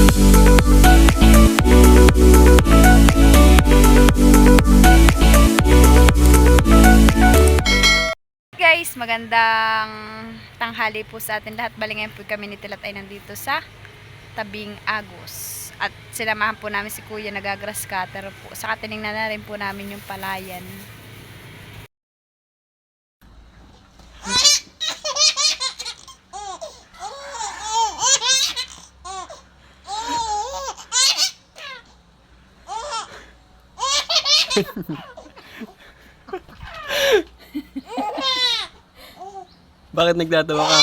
Guys, magandang tanghali po sa atin lahat. Bali ngayon po kami ni Tilat ay nandito sa tabing Agos. At sinamahan po namin si Kuya nagagrass cutter po. Saka tinignan na rin po namin yung palayan. Bakit nagtatawa ka?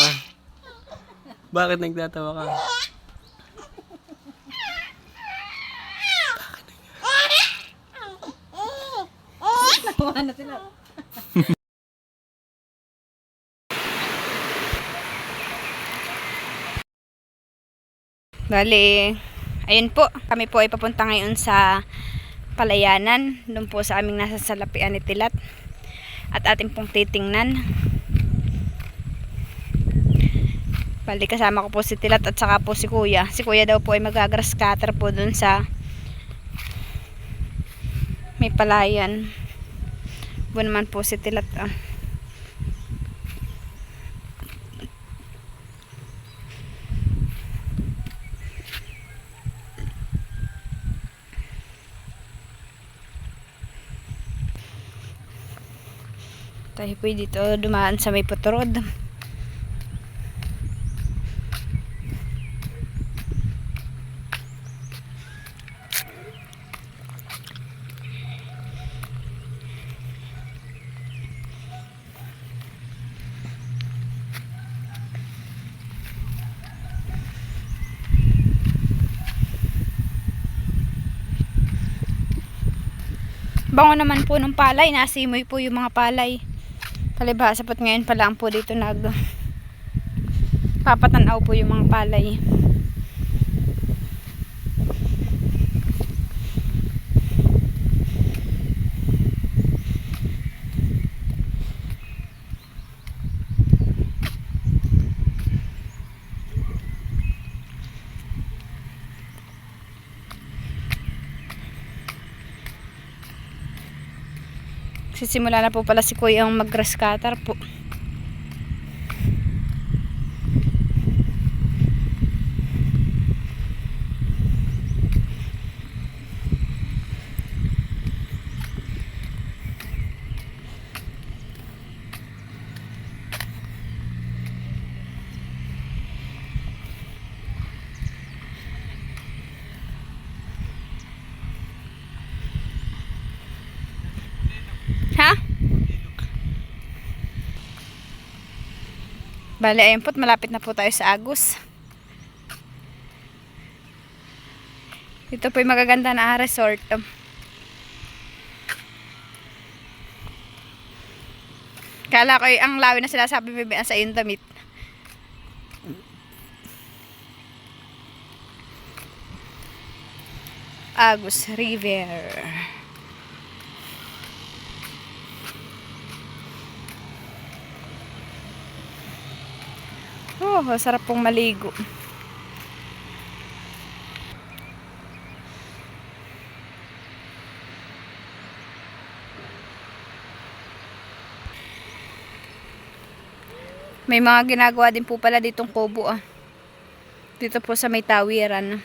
Bakit nagtatawa ka? Nakuha na sila. Bali, ayun po. Kami po ay papunta ngayon sa palayanan. Doon po sa aming nasa salapian ni Tilat. At ating pong titingnan. Bali, kasama ko po si Tilat at saka po si Kuya. Si Kuya daw po ay magagrass cutter po dun sa may palayan. Bu naman po si Tilat. Tayo po dito dumaan sa may puturod. Bango naman po ng palay, nasimoy po yung mga palay. Palibha, sapot ngayon pa lang po dito papatanaw po yung mga palay. Sisimula na po pala si Kuya ang mag-grass cutter po. Ha? Bale, ayun po, malapit na po tayo sa Agos. Dito po yung magaganda na resort. Kala ko ang lawi na sinasabi bibian sa iyong damit. Agos River. Oh, sarap pong maligo. May mga ginagawa din po pala ditong kubo Dito po sa may tawiran.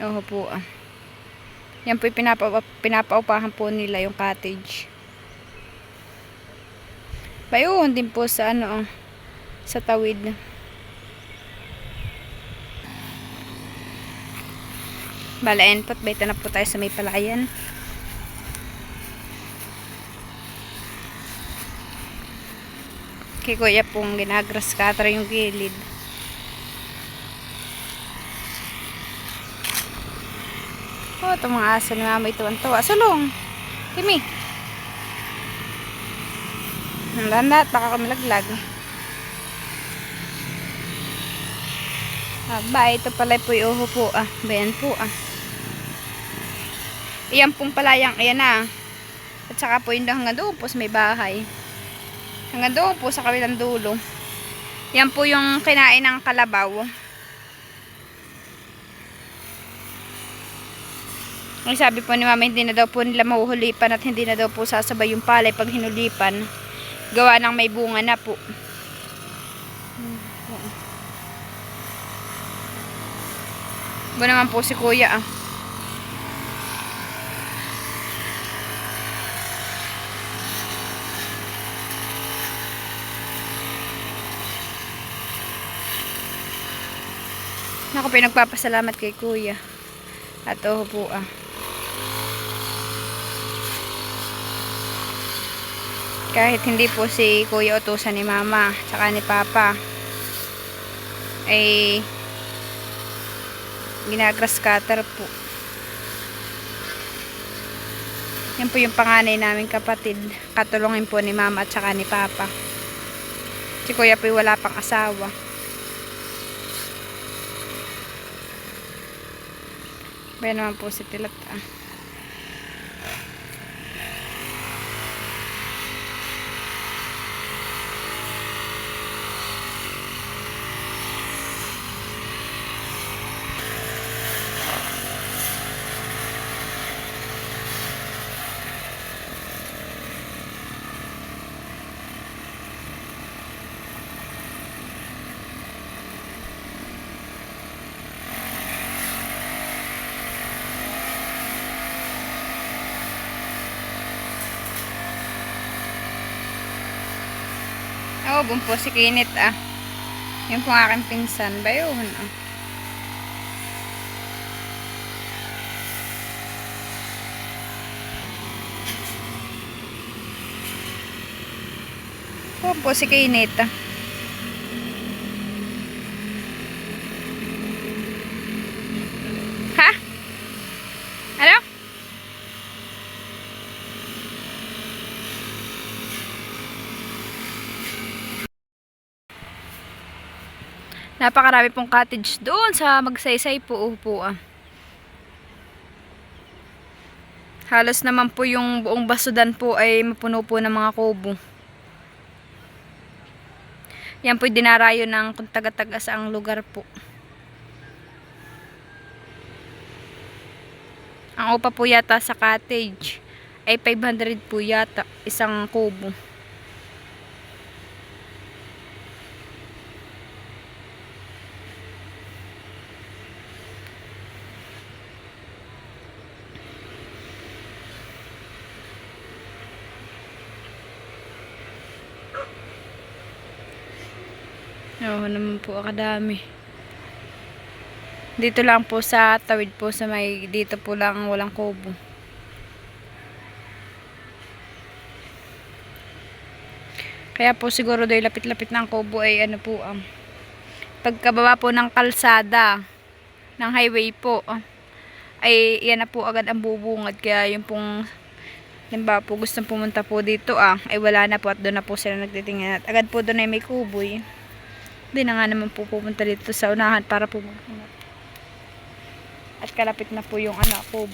Oh po Yan po yung pinapaupahan po nila yung cottage. Bayon din po sa sa tawid. Balayan po, beta na po tayo sa may palayan. Kay Kuya pong ginagrass cutter yung gilid. Oh, itong mga aso ni Mama ito ang tuwa. Sulong! Kimi! Ang landat, baka kami laglag. Aba, ito pala po yung uho po Bayan po Iyan pong palayang, ayan At saka po yung hanggang doon po sa may bahay. Hanggang doon po sa kabilang dulo. Yan po yung kinain ng kalabaw. Ang sabi po ni mama, hindi na daw po nila mahuhulipan at hindi na daw po sasabay yung palay pag hinulipan. Gawa ng may bunga na po. Ba naman po si kuya ah. Ako pinagpapasalamat kay kuya. At oh po ah. Kahit hindi po si kuya utusan ni mama tsaka ni papa ay ginagrass cutter po. Yan po yung panganay naming kapatid. Katulungin po ni mama at tsaka ni papa. Si kuya po wala pang asawa. Bayan naman po si Tilat ah. Oh, bumpo si Kinit ah. Yung pong aking pinsan ba yun ah. Bumpo si Kinit ah. Ha? Ano? Napakarami pong cottage doon sa Magsaysay po upo ah. Halos naman po yung buong Basudan po ay mapuno po ng mga kubo. Yan po dinarayo ng kung taga-taga sa ang lugar po. Ang upa po yata sa cottage ay 500 po yata isang kubo. Oo naman po, akadami. Dito lang po sa tawid po sa may, dito po lang walang kubo. Kaya po siguro doy lapit-lapit ng kubo ay ano po pagkababa po ng kalsada ng highway po ay yan na po agad ang bubungad. Kaya yung pong limba po gustong pumunta po dito ay wala na po at doon na po sila nagtitingin at agad po doon ay may kuboy. Hindi na nga naman po pupunta dito sa unahan para po maghanap. At kalapit na po yung kubo.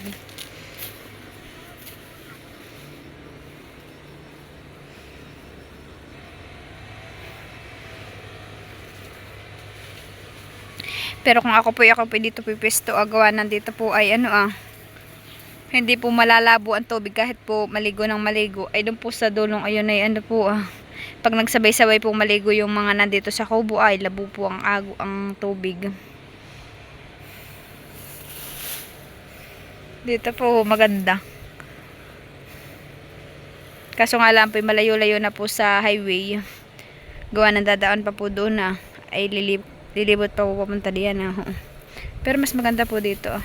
Pero kung ako po dito pipesto gawa nandito po ay hindi po malalabo ang tubig kahit po maligo ng maligo. Ay doon po sa dulong ayun ay pag nagsabay-sabay po maligo yung mga nandito sa kubo ay labo po ang tubig. Dito po maganda. Kaso nga lang po malayo-layo na po sa highway. Gawa ng dadaan pa po doon ay lilibot pa po papunta diyan Pero mas maganda po dito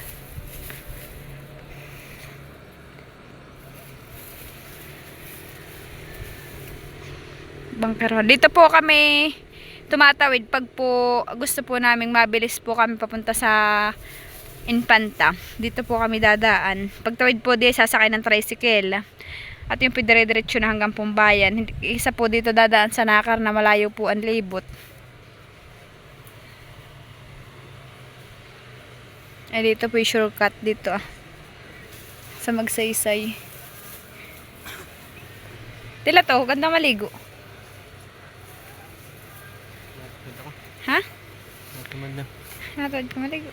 Bangkero. Dito po kami tumatawid pag po gusto po naming mabilis po kami papunta sa Infanta. Dito po kami dadaan. Pagtawid po di sasakay ng tricycle. At yung pidire-diretso na hanggang Pumbayan. Isa po dito dadaan sa Nakar na malayo po ang libot. Ay dito po yung shortcut dito sa Magsaysay. Tila to, ganda maligo. Ha? Natawid ka maligo.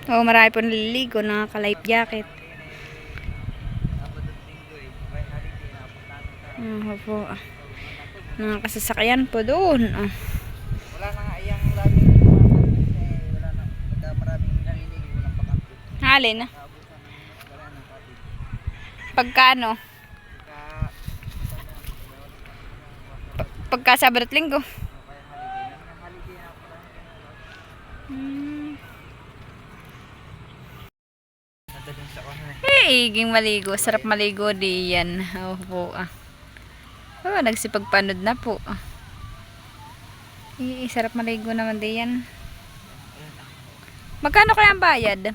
Oo, marami po naliligo, nakaka-life jacket. Po. Nakakasasakyan po doon. Wala na nga iyang lagi wala na pagka maraming naliligo walang pakampi. Halin. Wala na kapit. Pagkano? Pagka Pagka Sabado at Linggo. kaya holiday na pala. Nadaling sa kanan. Iging maligo. Sarap maligo diyan. Opo. Oh, nagsipagpanod na po. Sarap maligo naman diyan. Magkano kaya ang bayad?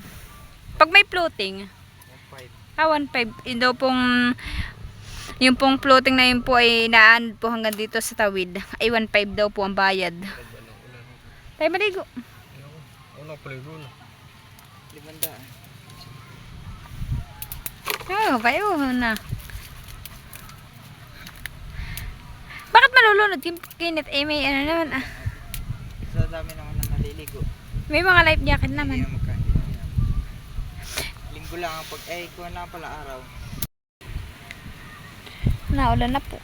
Pag may floating. 1.5. Yung daw pong yung pong floating na yun po ay naan po hanggang dito sa tawid. Ay 1.5 daw po ang bayad. Tayo maligo. Wala paligo na. 500. Oh, kayo na. Bakit malulunod? Kinit eh may ano naman ah. Sa dami naman na naliligo. May mga life jacket Hindi naman. na magkain. Linggo lang ang pag kuha lang pala araw. Naulan na po.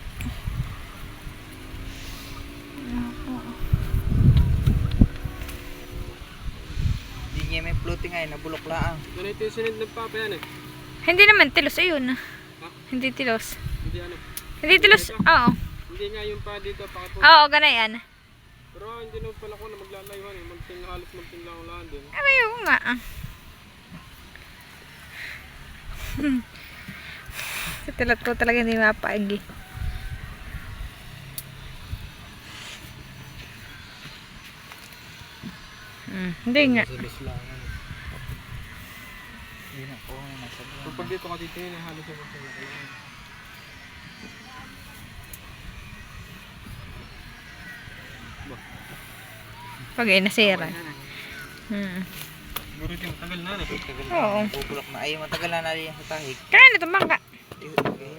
Hindi niya may floating ay nabulok lang. Ganito yung sinid ng papa yan eh. Hindi naman tilos ayun. Hindi tilos. Hindi ano. Hindi tilos. Oo. Hindi nga yung pa dito pakapo. Oo, ganayan. Pero hindi naman pala ko na maglalayuan eh. Halos magtinlang lang din. Ay, oo nga. Sa tilat ko talaga hindi mapaagi. Hindi nga. Silos lang. Hindi na po na nasa So pag dito ka titingin halos yung magtinlang. Pag ay nasira. Siguro ito matagal na eh. Oo. Bubulok na. Ay matagal na nali sa tahig. Kaya na tumangka.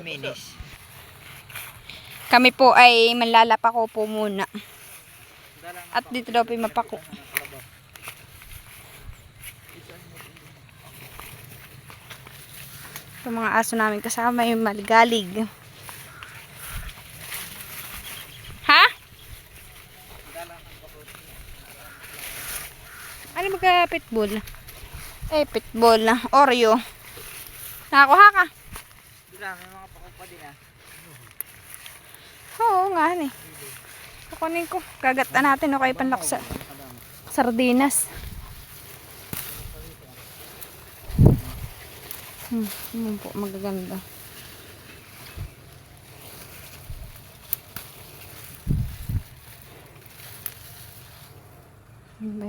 Minis. Kami po ay manlalapako po muna. At dito daw po yung mapako. Yung mga aso namin kasama yung maligalig. Ha? Ano magka pitbull? Eh, pitbull na. Oreo. Nakakuha ka? Hindi lang, may mga pakupa din ah. Oo nga, eh. Kukunin ko. Kagatan natin o kayo panlaksa. Sardinas. Yun po, magaganda.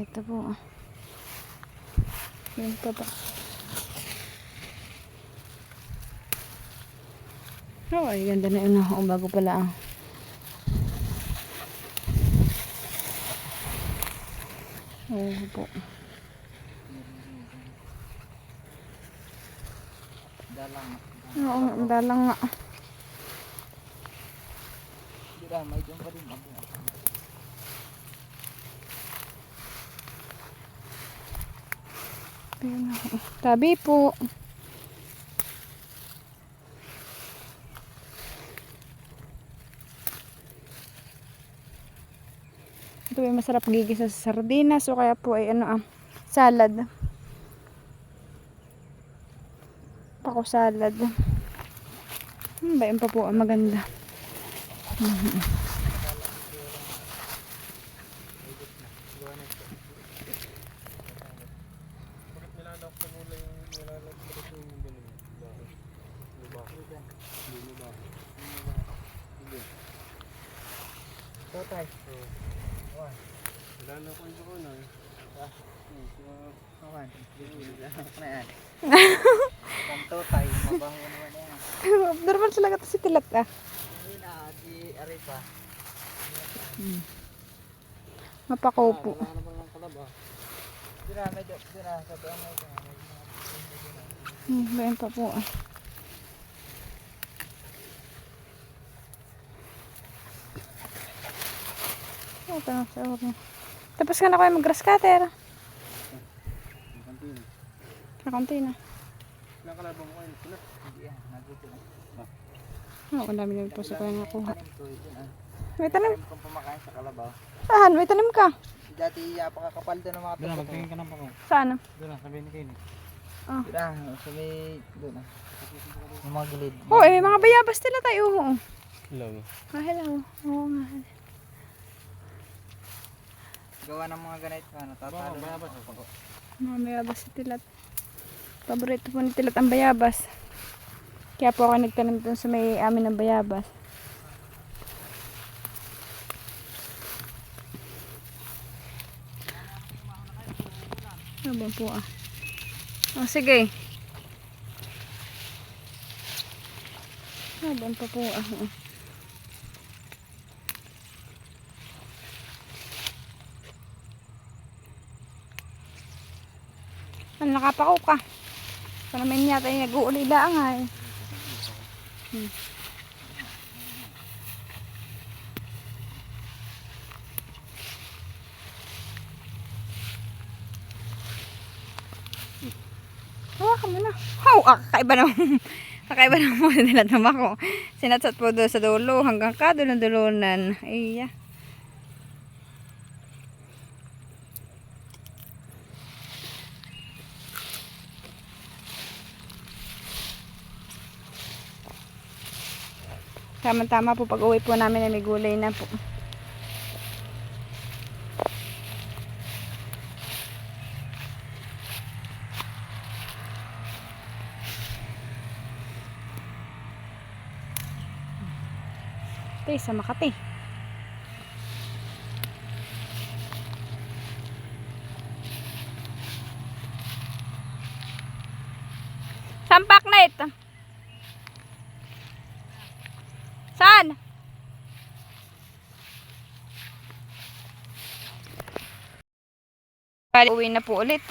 Ito po. Yan pa ba? Oh, ay ganda na yun. Oh, bago pala. Oh, po. Dalang. Oo, dalang nga. Hindi lang, may doon pa rin. Ayun ako. Tabi po. Ito ay masarap gigisa sa sardinas o kaya po ay salad. Pako salad. Ba yun pa po ang maganda. Bakit nilalak sa mula yung nilalak sa yung ganun? Totay. Nilalak ko yung ano eh. Awan. Nilalak na yan. Totay. Mabaho naman yan. Normal sila ka si tilat ah. Hindi na, di arepa. Mapako po. Wala na bang kalab ah? Dira, medyo. Dira, sa doon mo ito. Ba yun pa po ah. Ito na sa oras. Tapos ka na kayo mag-grass cutter. Kantin. Kakunti na. Ilang kalabaw mo kayo? Ito na. Hindi ah, naguto na. Oo, ang dami namin po sa kuya nakuha. Tanim ko, yun ah. May tanim. Tanim kong pamakain sa kalabaw. Saan? May tanim ka? Dati napakakapal doon ng mga Doon na, tubo. magtingin ka ng pako. Saan? Doon na, sabihin ni Kenny. Doon ah, sa may, doon ah. Yung mga gilid. Oo, eh, mga bayabas nila tayo. Oo. Hello. Ah, hello. Oo nga. Gawa ng mga ganito, ano, tatalo na. Bayabas o pako? Mga bayabas si Tilat. Paborito po ni Tilat ang bayabas. Kaya po ako nagtanim dun sa may amin ng bayabas. Ano ba po ah? Oh, sige. Ano ba pa po ah? Oh. Ano nakapako ka? Para may yata yung nag-uulila nga eh. Hawakan mo na. Oh, kakaiba naman. Kakaiba naman mo nila naman ko. Sinatsat po doon sa dulo hanggang kadulon-dulunan. Iya. Tama-tama po pag uwi po namin na may gulay na po. Ito sa Makati. Sampak na ito. Saan? Uwi na po ulit.